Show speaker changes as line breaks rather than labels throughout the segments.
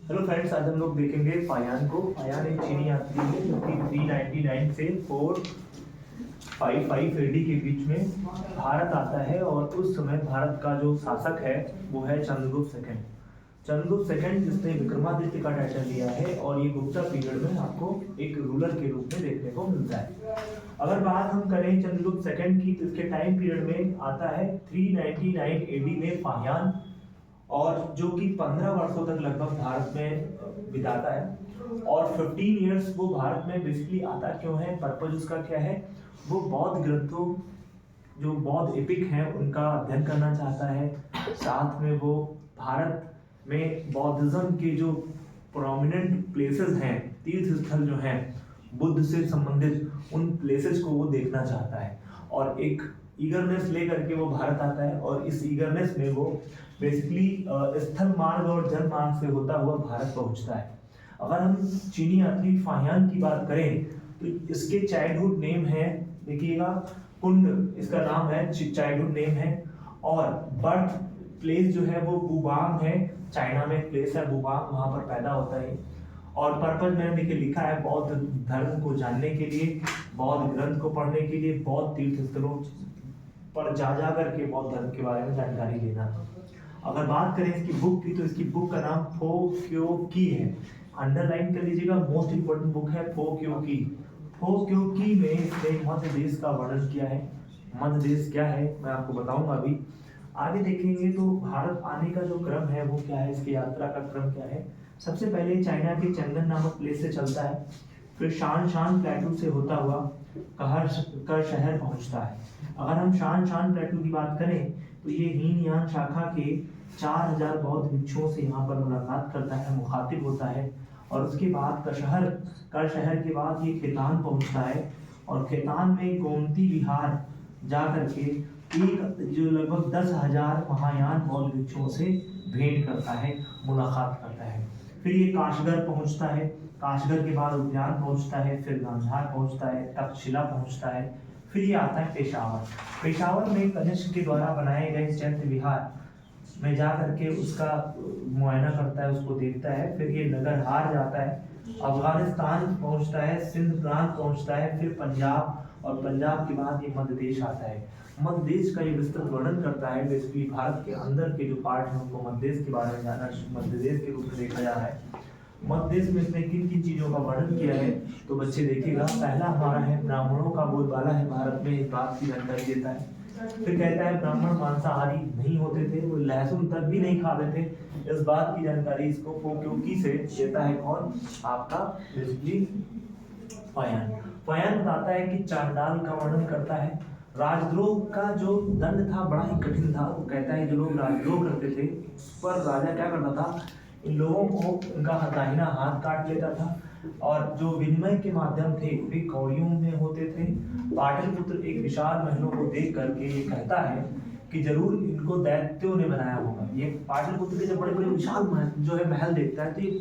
Hello friends, आज हम लोग देखेंगे फायान को। फायान एक चीनी यात्री है जो कि 399 से 455 एडी के बीच में भारत आता है और उस समय भारत का जो शासक है वो है चंद्रगुप्त सेकंड। चंद्रगुप्त सेकंड जिसने विक्रमादित्य का टाइटल लिया है और ये गुप्ता पीरियड में आपको एक रूलर के रूप में देखने को मिलता है। अगर बात हम करें चंद्रगुप्त सेकंड की तो इसके टाइम पीरियड में आता है 399 एडी में फायान, और जो कि 15 वर्षों तक लगभग भारत में बिताता है। और 15 इयर्स वो भारत में बेसिकली आता क्यों है, पर्पज उसका क्या है, वो बौद्ध ग्रंथों जो बौद्ध एपिक हैं उनका अध्ययन करना चाहता है। साथ में वो भारत में बौद्धिज्म के जो प्रोमिनेंट प्लेसेस हैं, तीर्थ स्थल जो हैं बुद्ध से संबंधित, उन प्लेसेस को वो देखना चाहता है और एक ईगरनेस लेकर के वो भारत आता है। और इस ईगरनेस में वो बेसिकली स्थल मार्ग और जल मार्ग से होता हुआ भारत पहुंचता है। अगर हम चीनी यात्री फायान की बात करें तो इसके चाइल्डहुड नेम है, देखिएगा कुंड इसका नाम है, चाइल्डहुड नेम है। और बर्थ प्लेस जो है वो बुबांग है, चाइना में एक प्लेस है बुबांग, वहां पर पैदा होता है। और पर्पज मैंने देखिए लिखा है बौद्ध धर्म को जानने के लिए, बौद्ध ग्रंथ को पढ़ने के लिए, बौद्ध तीर्थ स्थलों पर जा करके बौद्ध धर्म के बारे में जानकारी लेना। अगर बात करें इसकी बुक की तो इसकी बुक का नाम फो क्यो की है, अंडरलाइन कर लीजिएगा, मोस्ट इंपोर्टेंट बुक है फो क्यो की। फो क्यो की में इसने मध्य देश का वर्णन किया है। मध्य देश क्या है मैं आपको बताऊंगा अभी आगे देखेंगे। तो भारत आने का जो क्रम है वो क्या है, इसकी यात्रा का क्रम क्या है। सबसे पहले चाइना के चंगन नामक प्लेस से चलता है, फिर शान प्लेटू से होता हुआ कहर शहर पहुंचता है। अगर हम शान प्लेटू की बात करें तो ये हीन यान शाखा के 4000 बौद्ध भिक्षुओं से यहाँ पर मुलाकात करता है, मुखातिब होता है। और उसके बाद कर शहर के बाद ये खेतान पहुंचता है और खेतान में गोमती विहार जा करके एक जो लगभग 10,000 महायान बौद्ध भिक्षुओं से भेंट करता है, मुलाकात करता है। फिर ये काशगर पहुंचता है, काशगर के बाद उद्यान पहुंचता है, फिर गांधार पहुंचता है, तक्षशिला पहुंचता है, फिर ये आता है पेशावर। पेशावर में कनिष्क के द्वारा बनाए गए चैत्य विहार में जा करके उसका मुआयना करता है, उसको देखता है। फिर ये नगरहार जाता है, अफगानिस्तान पहुंचता है, सिंध प्रांत पहुंचता है, फिर पंजाब, और पंजाब के बाद ये मध्य देश आता है। मध्य देश का ये विस्तृत वर्णन करता है। बेसिकली भारत के अंदर के जो पार्ट है उनको मध्य देश के बारे में जाना, मध्य देश के रूप में देखा जा रहा है। मध्य देश में इसने किन किन चीजों का वर्णन किया है तो बच्चे देखिएगा। पहला हमारा है ब्राह्मणों का बोलबाला है भारत में, इस बात की जानकारी देता है। फिर कहता है ब्राह्मण मांसाहारी नहीं होते थे, वो लहसुन तक भी नहीं खाते थे, इस बात की जानकारी इसको फोक्योकी से देता है कौन, आपका बेसिकली फायान। फायान बताता है कि चांडाल का वर्णन करता है। राजद्रोह का जो दंड था बड़ा ही कठिन था। वो कहता है जो लोग राजद्रोह करते थे उस पर राजा क्या करता था, इन लोगों को उनका दाहिना हाथ काट लेता था, और जो विनिमय के माध्यम थे वे कौड़ियों में होते थे। पाटलिपुत्र एक विशाल महलों को देख करके ये कहता है कि जरूर इनको दैत्यों ने बनाया होगा। ये पाटलिपुत्र के जब बड़े बड़े विशाल जो है महल देखता है तो ये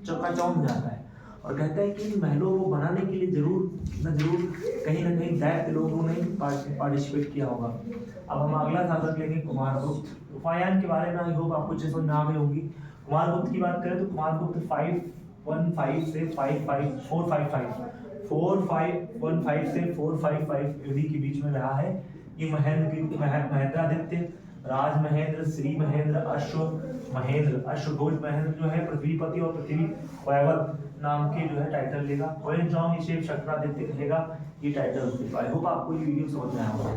चौंक जाता है और कहता है कि इन महलों को बनाने के लिए जरूर कहीं ना कहीं दैत्य लोगों ने पार्टिसिपेट किया होगा। अब हम अगला शासक लेंगे कुमारगुप्त। फायान के बारे में आई होप आपको अच्छे समझ में आ गई होगी। कुमारगुप्त की बात करें तो कुमारगुप्त 515 से 415 से 455 एडी के बीच में रहा है। ये महेंद्रादित्य, राज महेंद्र, श्री महेंद्र, अश्वघोष महेंद्र जो है पृथ्वीपति और पृथ्वी वैवत नाम के जो है टाइटल लेगा। चक्रआदित्य कहेगा, ये टाइटल। आई होप आपको ये वीडियो समझ में आया होगा।